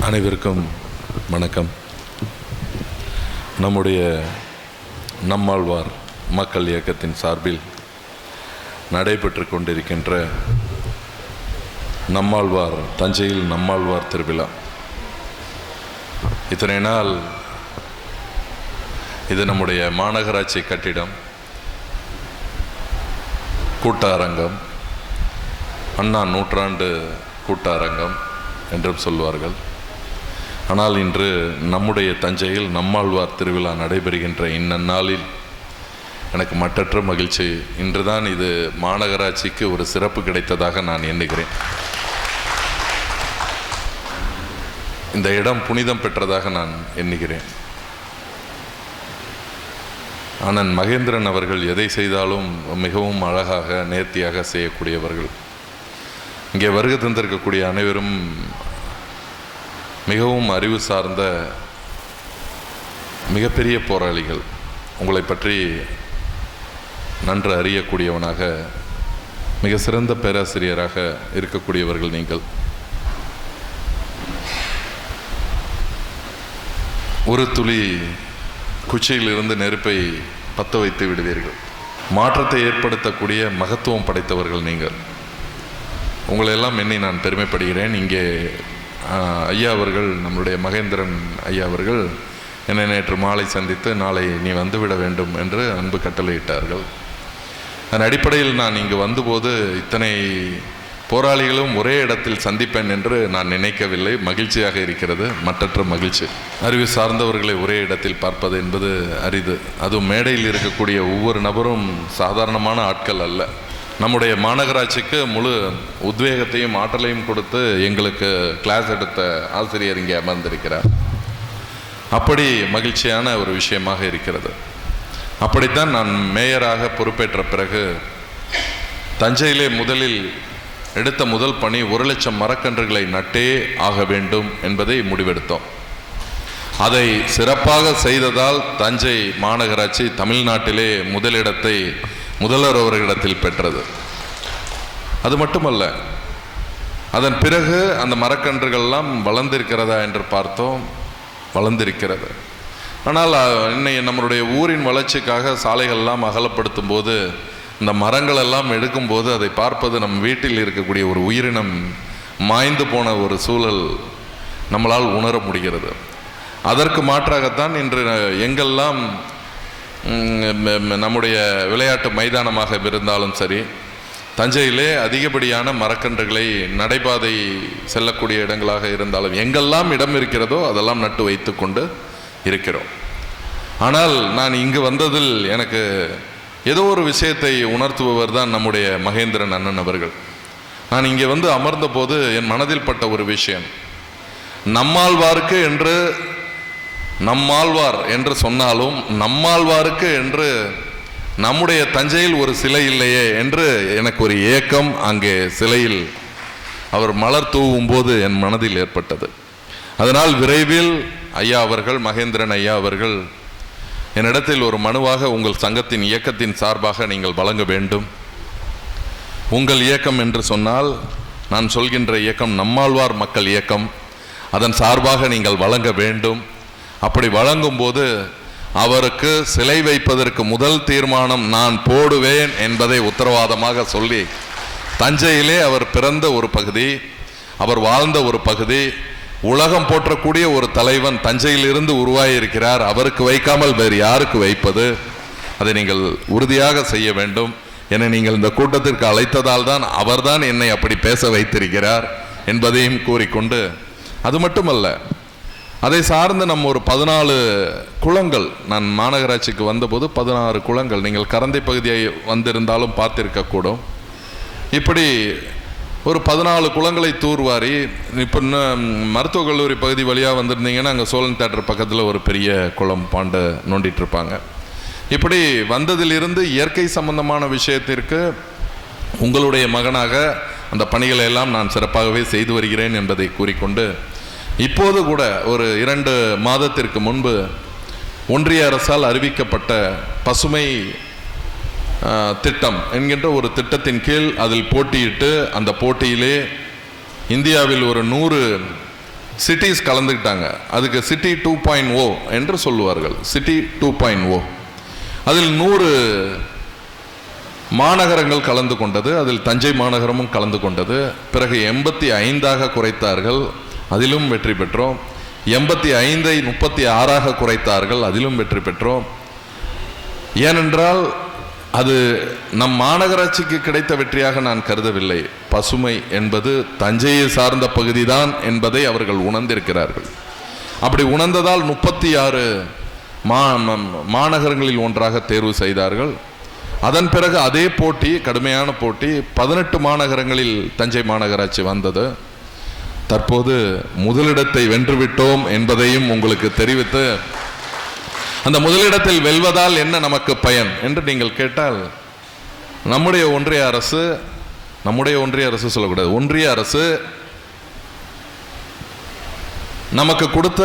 அனைவருக்கும் வணக்கம். நம்முடைய நம்மாழ்வார் மக்கள் இயக்கத்தின் சார்பில் நடைபெற்று கொண்டிருக்கின்ற நம்மாழ்வார் தஞ்சையில் நம்மாழ்வார் திருவிழா, இத்தனை நாள் இது நம்முடைய மாநகராட்சி கட்டிடம், கூட்டரங்கம், அண்ணா நூற்றாண்டு கூட்டரங்கம் என்றும் சொல்வார்கள். ஆனால் இன்று நம்முடைய தஞ்சையில் நம்மாழ்வார் திருவிழா நடைபெறுகின்ற இந்நாளில் எனக்கு மற்றற்ற மகிழ்ச்சி. இன்றுதான் இது மாநகராட்சிக்கு ஒரு சிறப்பு கிடைத்ததாக நான் எண்ணுகிறேன். இந்த இடம் புனிதம் பெற்றதாக நான் எண்ணுகிறேன். அண்ணன் மகேந்திரன் அவர்கள் எதை செய்தாலும் மிகவும் அழகாக நேர்த்தியாக செய்யக்கூடியவர்கள். இங்கே வருகை தந்திருக்கக்கூடிய அனைவரும் மிகவும் அறிவு சார்ந்த மிகப்பெரிய போராளிகள். உங்களை பற்றி நன்கு அறியக்கூடியவனாக, மிக சிறந்த பேராசிரியராக இருக்கக்கூடியவர்கள் நீங்கள். ஒரு துளி குச்சியிலிருந்து நெருப்பை பற்ற வைத்து விடுவீர்கள். மாற்றத்தை ஏற்படுத்தக்கூடிய மகத்துவம் படைத்தவர்கள் நீங்கள். உங்களையெல்லாம் எண்ணி நான் பெருமைப்படுகிறேன். இங்கே ஐயா அவர்கள், நம்முடைய மகேந்திரன் ஐயா அவர்கள் என்னை நேற்று மாலை சந்தித்து நாளை நீ வந்துவிட வேண்டும் என்று அன்பு கட்டளையிட்டார்கள். அதன் அடிப்படையில் நான் இங்கு வந்தபோது இத்தனை போராளிகளும் ஒரே இடத்தில் சந்திப்பேன் என்று நான் நினைக்கவில்லை. மகிழ்ச்சியாக இருக்கிறது, மற்றற்ற மகிழ்ச்சி. அறிவு சார்ந்தவர்களை ஒரே இடத்தில் பார்ப்பது என்பது அரிது. அதுவும் மேடையில் இருக்கக்கூடிய ஒவ்வொரு நபரும் சாதாரணமான ஆட்கள் அல்ல. நம்முடைய மாநகராட்சிக்கு முழு உத்வேகத்தையும் ஆற்றலையும் கொடுத்து எங்களுக்கு கிளாஸ் எடுத்த ஆசிரியர் இங்கே அமர்ந்திருக்கிறார். அப்படி மகிழ்ச்சியான ஒரு விஷயமாக இருக்கிறது. அப்படித்தான் நான் மேயராக பொறுப்பேற்ற பிறகு தஞ்சையிலே முதலில் எடுத்த முதல் பணி 1,00,000 மரக்கன்றுகளை நட்டே ஆக வேண்டும் என்பதை முடிவெடுத்தோம். அதை சிறப்பாக செய்ததால் தஞ்சை மாநகராட்சி தமிழ்நாட்டிலே முதலிடத்தை முதல்வர் அவர்களிடத்தில் பெற்றது. அது மட்டுமல்ல, அதன் பிறகு அந்த மரக்கன்றுகள்லாம் வளர்ந்திருக்கிறதா என்று பார்த்தோம். வளர்ந்திருக்கிறது. ஆனால் இன்னைக்கு நம்மளுடைய ஊரின் வளர்ச்சிக்காக சாலைகள்லாம் அகலப்படுத்தும் போது, இந்த மரங்கள் எல்லாம் எடுக்கும்போது அதை பார்ப்பது நம் வீட்டில் இருக்கக்கூடிய ஒரு உயிரினம் மாய்ந்து போன ஒரு சூழல் நம்மளால் உணர முடிகிறது. அதற்கு மாற்றாகத்தான் இன்று எங்கெல்லாம் நம்முடைய விளையாட்டு மைதானமாக இருந்தாலும் சரி, தஞ்சையிலே அதிகப்படியான மரக்கன்றுகளை நடைபாதை செல்லக்கூடிய இடங்களாக இருந்தாலும் எங்கெல்லாம் இடம் இருக்கிறதோ அதெல்லாம் நட்டு வைத்து கொண்டு இருக்கிறோம். ஆனால் நான் இங்கு வந்ததில் எனக்கு ஏதோ ஒரு விஷயத்தை உணர்த்துபவர் தான் நம்முடைய மகேந்திரன் அண்ணன் அவர்கள். நான் இங்கே வந்து அமர்ந்த போது என் மனதில் பட்ட ஒரு விஷயம், நம்மாழ்வாருக்கு என்று நம்மாழ்வார் என்று சொன்னாலும் நம்மாழ்வாருக்கு என்று நம்முடைய தஞ்சையில் ஒரு சிலை இல்லையே என்று எனக்கு ஒரு ஏக்கம் அங்கே சிலையில் அவர் மலர் தூவும் போது என் மனதில் ஏற்பட்டது. அதனால் விரைவில் ஐயா அவர்கள், மகேந்திரன் ஐயா அவர்கள் என்னிடத்தில் ஒரு மனுவாக உங்கள் சங்கத்தின் இயக்கத்தின் சார்பாக நீங்கள் வழங்க வேண்டும். உங்கள் இயக்கம் என்று சொன்னால் நான் சொல்கின்ற இயக்கம் நம்மாழ்வார் மக்கள் இயக்கம். அதன் சார்பாக நீங்கள் வழங்க வேண்டும். அப்படி வழங்கும் போது அவருக்கு சிலை வைப்பதற்கு முதல் தீர்மானம் நான் போடுவேன் என்பதை உத்தரவாதமாக சொல்லி, தஞ்சையிலே அவர் பிறந்த ஒரு பகுதி, அவர் வாழ்ந்த ஒரு பகுதி, உலகம் போற்றக்கூடிய ஒரு தலைவன் தஞ்சையிலிருந்து உருவாகியிருக்கிறார். அவருக்கு வைக்காமல் வேறு யாருக்கு வைப்பது? அதை நீங்கள் உறுதியாக செய்ய வேண்டும். என்னை நீங்கள் இந்த கூட்டத்திற்கு அழைத்ததால் தான் அவர்தான் என்னை அப்படி பேச வைத்திருக்கிறார் என்பதையும் கூறிக்கொண்டு, அது மட்டுமல்ல, அதை சார்ந்து நம்ம ஒரு 14 குளங்கள், நான் மாநகராட்சிக்கு வந்தபோது 16 குளங்கள், நீங்கள் கரந்தை பகுதியை வந்திருந்தாலும் பார்த்திருக்கக்கூடும். இப்படி ஒரு 14 குளங்களை தூர்வாரி, இப்போ மருத்துவக் கல்லூரி பகுதி வழியாக வந்திருந்தீங்கன்னா அங்கே சோழன் தேட்டர் பக்கத்தில் ஒரு பெரிய குளம் பாண்டை நோண்டிட்டு இருப்பாங்க. இப்படி வந்ததிலிருந்து இயற்கை சம்பந்தமான விஷயத்திற்கு உங்களுடைய மகனாக அந்த பணிகளை எல்லாம் நான் சிறப்பாகவே செய்து வருகிறேன் என்பதை கூறிக்கொண்டு, இப்போது கூட ஒரு 2 மாதத்திற்கு முன்பு ஒன்றிய அரசால் அறிவிக்கப்பட்ட பசுமை திட்டம் என்கின்ற ஒரு திட்டத்தின் கீழ் அதில் போட்டியிட்டு அந்த போட்டியிலே இந்தியாவில் ஒரு 100 சிட்டிஸ் கலந்துக்கிட்டாங்க. அதுக்கு சிட்டி 2.0 என்று சொல்லுவார்கள். சிட்டி 2.0 அதில் 100 மாநகரங்கள் கலந்து கொண்டது. அதில் தஞ்சை மாநகரமும் கலந்து கொண்டது. பிறகு 85 குறைத்தார்கள், அதிலும் வெற்றி பெற்றோம். 85ஐ 36 குறைத்தார்கள், அதிலும் வெற்றி பெற்றோம். ஏனென்றால் அது நம் மாநகராட்சிக்கு கிடைத்த வெற்றியாக நான் கருதவில்லை. பசுமை என்பது தஞ்சையை சார்ந்த பகுதிதான் என்பதை அவர்கள் உணர்ந்திருக்கிறார்கள். அப்படி உணர்ந்ததால் 36 மாநகரங்களில் ஒன்றாக தேர்வு செய்தார்கள். அதன் பிறகு அதே போட்டி, கடுமையான போட்டி, 18 மாநகரங்களில் தஞ்சை மாநகராட்சி வந்தது. தற்போது முதலிடத்தை வென்றுவிட்டோம் என்பதையும் உங்களுக்கு தெரிவித்து, அந்த முதலிடத்தில் வெல்வதால் என்ன நமக்கு பயன் என்று நீங்கள் கேட்டால், நம்முடைய ஒன்றிய அரசு சொல்லக்கூடாது, ஒன்றிய அரசு நமக்கு கொடுத்த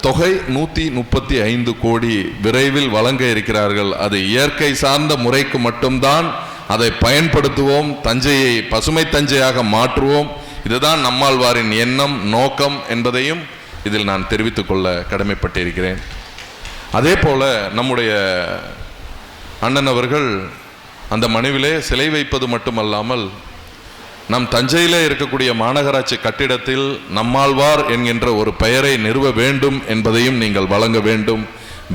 தொகை 135 கோடி விரைவில் வழங்க இருக்கிறார்கள். அது இயற்கை சார்ந்த முறைக்கு மட்டும்தான், அதை பயன்படுத்துவோம், தஞ்சையை பசுமை தஞ்சையாக மாற்றுவோம். இதுதான் நம்மாழ்வாரின் எண்ணம், நோக்கம் என்பதையும் இதில் நான் தெரிவித்துக் கொள்ள கடமைப்பட்டிருக்கிறேன். அதே போல நம்முடைய அண்ணன் அவர்கள் அந்த மனுவிலே சிலை வைப்பது மட்டுமல்லாமல், நம் தஞ்சையிலே இருக்கக்கூடிய மாநகராட்சி கட்டிடத்தில் நம்மாழ்வார் என்கின்ற ஒரு பெயரை நிறுவ வேண்டும் என்பதையும் நீங்கள் வழங்க வேண்டும்.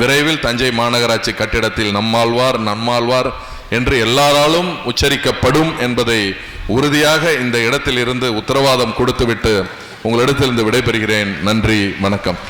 விரைவில் தஞ்சை மாநகராட்சி கட்டிடத்தில் நம்மாழ்வார் என்று எல்லாராலும் உச்சரிக்கப்படும் என்பதை உறுதியாக இந்த இடத்தில் இருந்து உத்தரவாதம் கொடுத்துவிட்டு உங்களிடத்திலிருந்து விடைபெறுகிறேன். நன்றி, வணக்கம்.